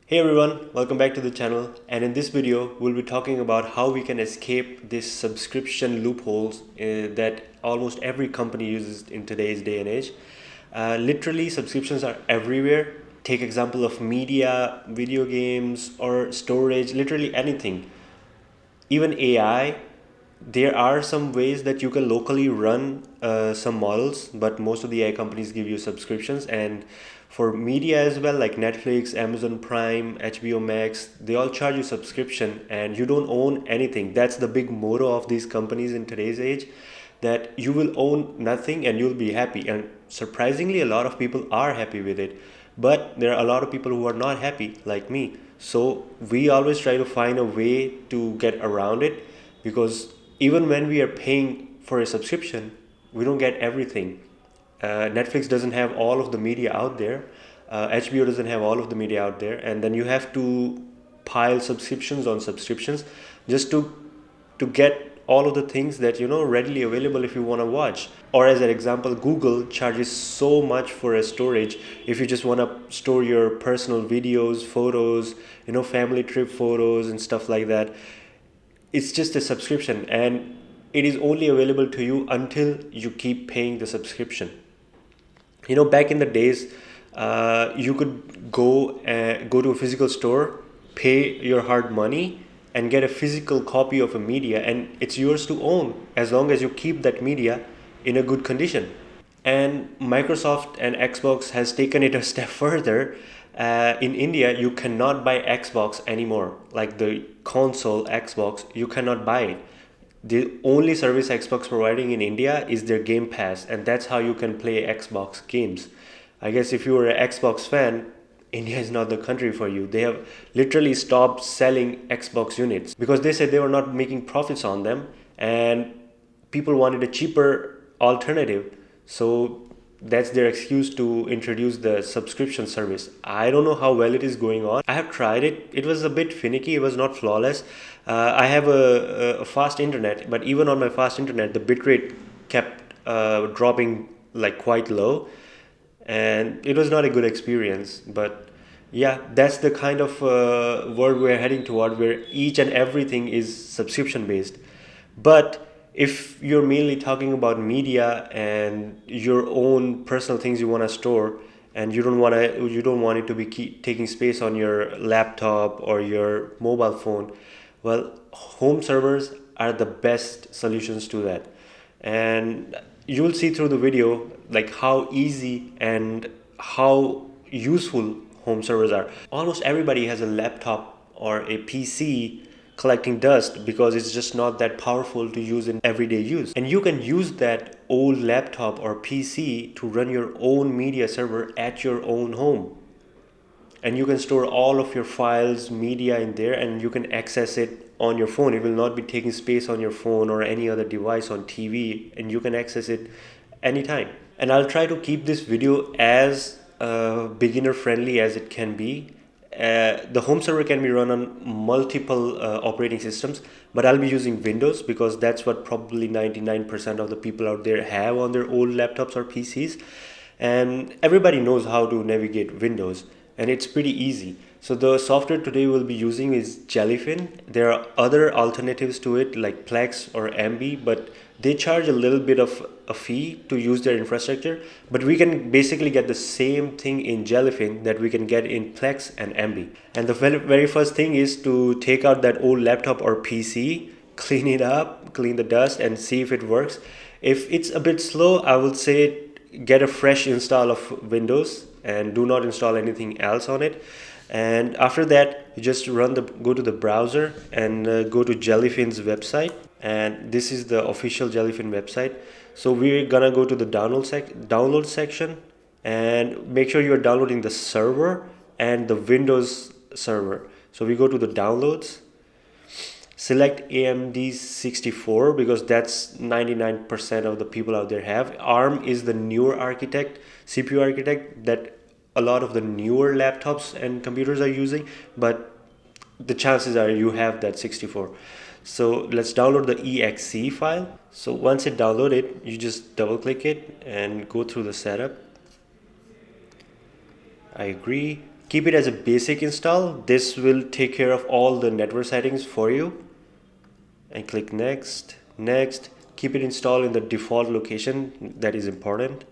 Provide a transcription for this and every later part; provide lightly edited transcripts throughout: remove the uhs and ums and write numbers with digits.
Hey everyone, welcome back to the channel, and in this video we'll be talking about how we can escape this subscription loopholes that almost every company uses in today's day and age. Literally subscriptions are everywhere. Take example of media, video games or storage, literally anything. Even AI, there are some ways that you can locally run some models, but most of the AI companies give you subscriptions. And for media as well, like Netflix, Amazon Prime, HBO Max, they all charge you subscription and you don't own anything. That's the big motto of these companies in today's age, that you will own nothing and you'll be happy. And surprisingly, a lot of people are happy with it, but there are a lot of people who are not happy, like me. So we always try to find a way to get around it, because even when we are paying for a subscription, we don't get everything. Netflix doesn't have all of the media out there. HBO doesn't have all of the media out there, and then you have to pile subscriptions on subscriptions just to get all of the things that readily available if you want to watch. Or as an example, Google charges so much for a storage. If you just want to store your personal videos, photos, family trip photos and stuff like that, it's just a subscription, and it is only available to you until you keep paying the subscription. Back in the days, you could go to a physical store, pay your hard money and get a physical copy of a media, and it's yours to own as long as you keep that media in a good condition. And Microsoft and Xbox has taken it a step further. In India, you cannot buy Xbox anymore. Like the console Xbox, you cannot buy it. The only service Xbox providing in India is their Game Pass, and that's how you can play Xbox games. I guess if you were an Xbox fan, India is not the country for you. They have literally stopped selling Xbox units because they said they were not making profits on them, and people wanted a cheaper alternative. So that's their excuse to introduce the subscription service. I don't know how well it is going on. I have tried it. It was a bit finicky. It was not flawless. I have a fast internet, but even on my fast internet, the bitrate kept dropping like quite low, and it was not a good experience. But yeah, that's the kind of world we're heading toward, where each and everything is subscription based. But if you're mainly talking about media and your own personal things you want to store, and you don't want it to be taking space on your laptop or your mobile phone, well, home servers are the best solutions to that. And you will see through the video like how easy and how useful home servers are. Almost everybody has a laptop or a PC collecting dust because it's just not that powerful to use in everyday use. And you can use that old laptop or PC to run your own media server at your own home. And you can store all of your files, media in there, and you can access it on your phone. It will not be taking space on your phone or any other device on TV, and you can access it anytime. And I'll try to keep this video as beginner friendly as it can be. The home server can be run on multiple operating systems, but I'll be using Windows because that's what probably 99% of the people out there have on their old laptops or PCs. And everybody knows how to navigate Windows, and it's pretty easy. So the software today we'll be using is Jellyfin. There are other alternatives to it like Plex or MB, but they charge a little bit of a fee to use their infrastructure. But we can basically get the same thing in Jellyfin that we can get in Plex and MB. And the very first thing is to take out that old laptop or PC, clean it up, clean the dust, and see if it works. If it's a bit slow, I would say get a fresh install of Windows and do not install anything else on it. And after that, you just go to the browser and go to Jellyfin's website, and this is the official Jellyfin website. So we're gonna go to the download section, and make sure you're downloading the server and the Windows server. So we go to the downloads, select AMD 64 because that's 99% of the people out there have. ARM is the newer CPU architect that a lot of the newer laptops and computers are using, but the chances are you have that 64. So let's download the exe file. So once it downloaded, you just double click it and go through the setup. I agree. Keep it as a basic install. This will take care of all the network settings for you. And click next, next. Keep it installed in the default location, that is important.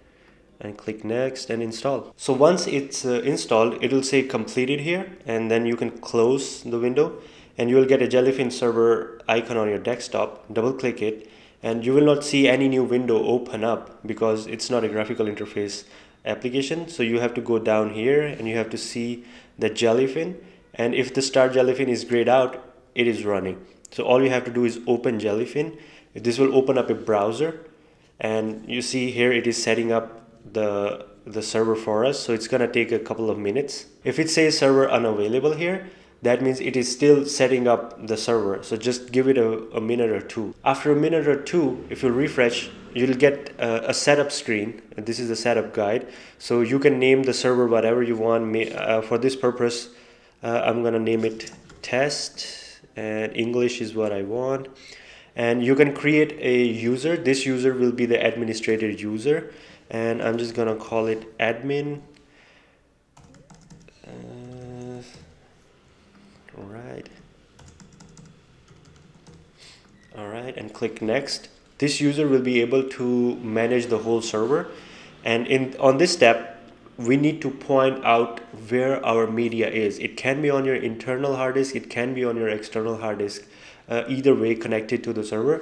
And click next and install. So once it's installed, it will say completed here, and then you can close the window and you will get a Jellyfin server icon on your desktop. Double click it and you will not see any new window open up because it's not a graphical interface application. So you have to go down here and you have to see the Jellyfin, and if the start Jellyfin is grayed out, it is running. So all you have to do is open Jellyfin. This will open up a browser, and you see here it is setting up the server for us, so it's gonna take a couple of minutes. If it says server unavailable here, that means it is still setting up the server, so just give it a minute or two. After a minute or two, if you refresh, you'll get a setup screen. This is the setup guide, so you can name the server whatever you want. For this purpose, I'm gonna name it test, and English is what I want. And you can create a user. This user will be the administrator user, and I'm just gonna call it admin. All right, and click next. This user will be able to manage the whole server, and on this step we need to point out where our media is. It can be on your internal hard disk, it can be on your external hard disk, either way connected to the server,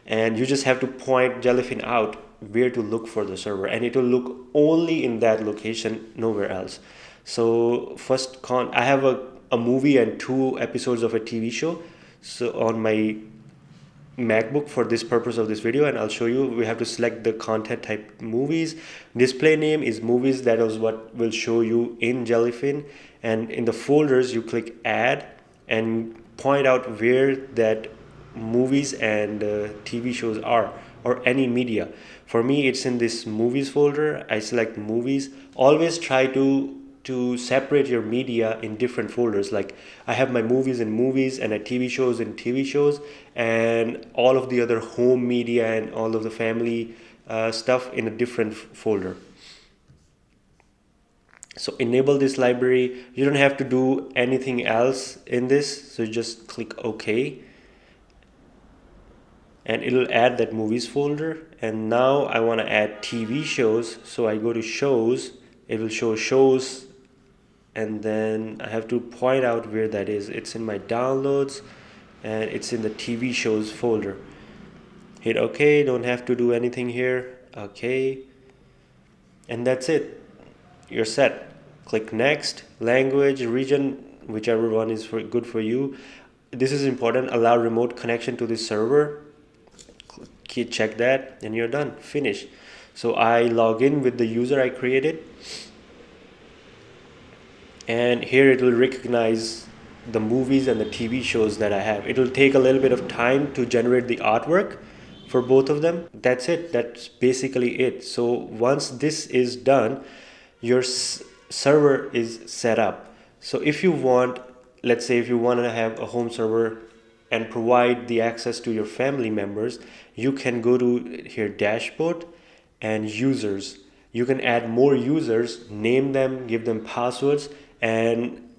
and you just have to point Jellyfin out where to look for the server, and it will look only in that location, nowhere else. So first I have a movie and 2 episodes of a TV show so on my MacBook for this purpose of this video, and I'll show you. We have to select the content type movies. Display name is movies. That is what will show you in Jellyfin, and in the folders you click add and point out where that movies and TV shows are, or any media. For me it's in this movies folder. I select movies. Always try to separate your media in different folders. Like I have my movies in movies, and TV shows in TV shows, and all of the other home media and all of the family stuff in a different folder. So enable this library. You don't have to do anything else in this, so just click OK, and it'll add that movies folder. And now I want to add TV shows, so I go to shows. It will show shows, and then I have to point out where that is. It's in my downloads, and it's in the TV shows folder. Hit OK. Don't have to do anything here. OK, and that's it. You're set. Click next. Language, region, whichever one is good for you. This is important. Allow remote connection to this server. Check that, and you're done. Finish. So I log in with the user I created, and here it will recognize the movies and the TV shows that I have. It will take a little bit of time to generate the artwork for both of them. That's it. That's basically it. So once this is done, your server is set up. So if you want, let's say if you want to have a home server and provide the access to your family members, you can go to here dashboard and users. You can add more users, name them, give them passwords, and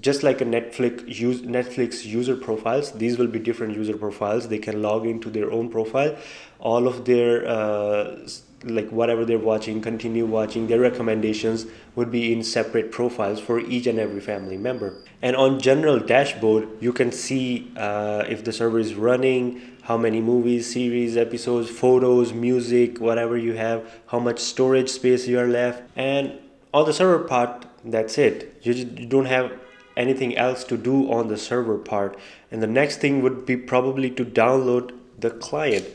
just like a Netflix user profiles, these will be different user profiles. They can log into their own profile. All of their like whatever they're watching, continue watching, their recommendations would be in separate profiles for each and every family member. And on general dashboard, you can see if the server is running, how many movies, series, episodes, photos, music, whatever you have, how much storage space you are left. And on the server part, that's it. You don't have anything else to do on the server part. And the next thing would be probably to download the client.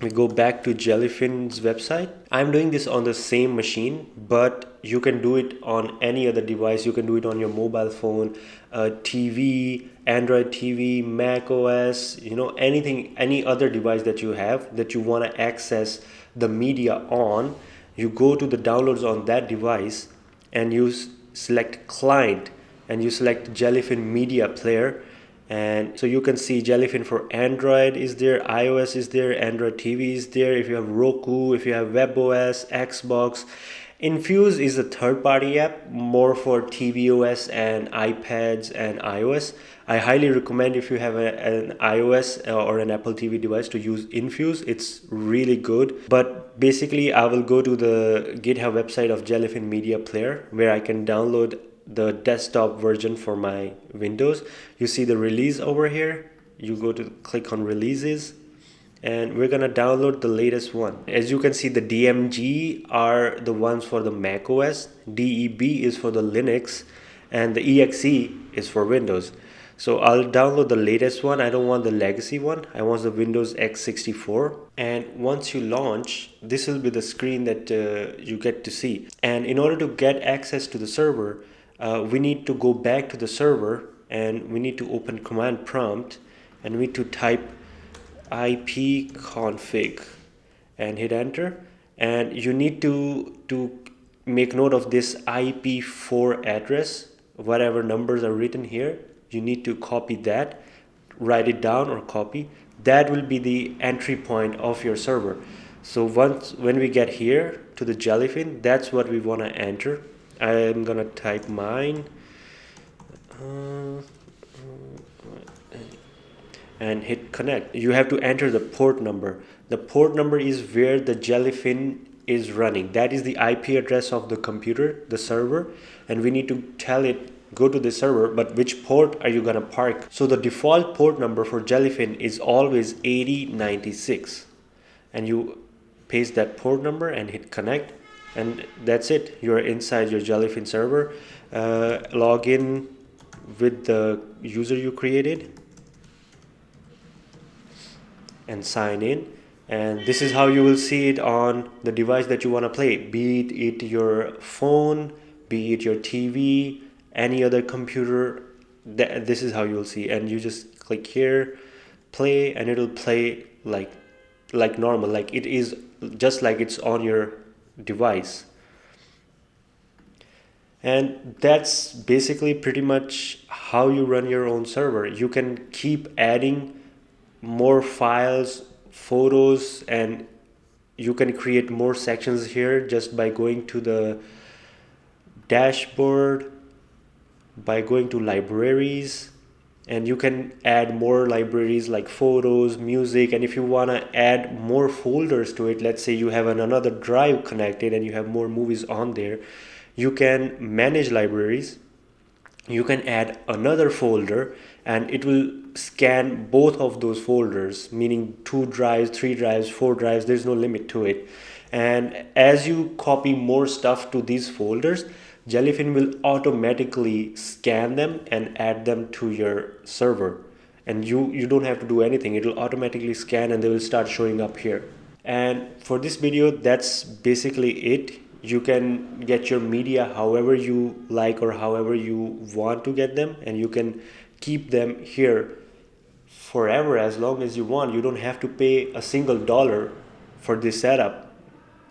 We go back to Jellyfin's website. I'm doing this on the same machine, but you can do it on any other device. You can do it on your mobile phone, TV, Android TV, Mac OS, anything, any other device that you have that you want to access the media on. You go to the downloads on that device and you select client, and you select Jellyfin media player. And so you can see Jellyfin for Android is there, iOS is there, Android TV is there. If you have Roku, if you have WebOS, Xbox, Infuse is a third-party app more for tvOS and iPads and iOS. I highly recommend if you have an iOS or an Apple TV device to use Infuse. It's really good. But basically, I will go to the GitHub website of Jellyfin Media Player where I can download the desktop version for my Windows. You see the release over here. You go to click on releases and we're gonna download the latest one. As you can see, the DMG are the ones for the Mac OS, DEB is for the Linux, and the EXE is for Windows. So I'll download the latest one. I don't want the legacy one. I want the Windows x64. And once you launch, this will be the screen that you get to see. And in order to get access to the server, we need to go back to the server and we need to open command prompt and we need to type ipconfig and hit enter, and you need to make note of this IP4 address. Whatever numbers are written here, you need to copy that, write it down or copy. That will be the entry point of your server. So when we get here to the Jellyfin, that's what we want to enter. I'm gonna type mine and hit connect. You have to enter the port number. The port number is where the Jellyfin is running. That is the IP address of the computer, the server, and we need to tell it go to the server, but which port are you gonna park? So the default port number for Jellyfin is always 8096, and you paste that port number and hit connect, and that's it. You're inside your Jellyfin server. Log in with the user you created and sign in, and this is how you will see it on the device that you want to play, be it your phone, be it your TV, any other computer. This is how you will see, and you just click here, play, and it'll play like normal, like it is, just like it's on your device. And that's basically pretty much how you run your own server. You can keep adding more files, photos, and you can create more sections here just by going to the dashboard, by going to libraries, and you can add more libraries like photos, music. And if you want to add more folders to it, let's say you have another drive connected and you have more movies on there, you can manage libraries. You can add another folder and it will scan both of those folders, meaning 2 drives, 3 drives, 4 drives. There's no limit to it. And as you copy more stuff to these folders, Jellyfin will automatically scan them and add them to your server, and you don't have to do anything. It will automatically scan and they will start showing up here. And for this video, that's basically it. You can get your media however you like or however you want to get them, and you can keep them here forever as long as you want. You don't have to pay a single dollar for this setup,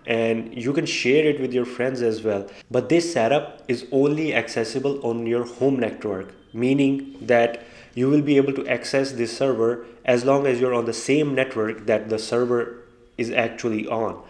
and you can share it with your friends as well. But this setup is only accessible on your home network, meaning that you will be able to access this server as long as you're on the same network that the server is actually on.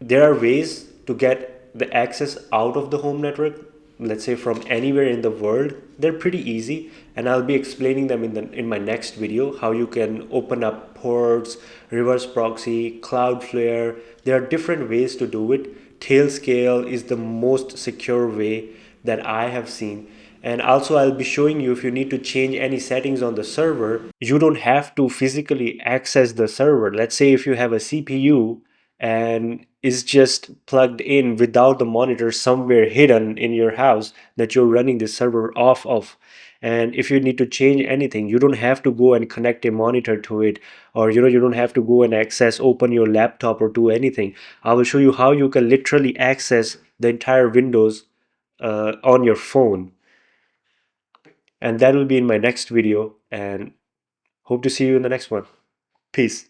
There are ways to get the access out of the home network, let's say from anywhere in the world. They're pretty easy, and I'll be explaining them in my next video, how you can open up ports, reverse proxy, Cloudflare. There are different ways to do it. Tailscale is the most secure way that I have seen. And also I'll be showing you, if you need to change any settings on the server, you don't have to physically access the server. Let's say if you have a CPU and is just plugged in without the monitor somewhere hidden in your house that you're running the server off of, and if you need to change anything, you don't have to go and connect a monitor to it, or you don't have to go and open your laptop or do anything. I will show you how you can literally access the entire Windows on your phone, and that will be in my next video, and hope to see you in the next one. Peace.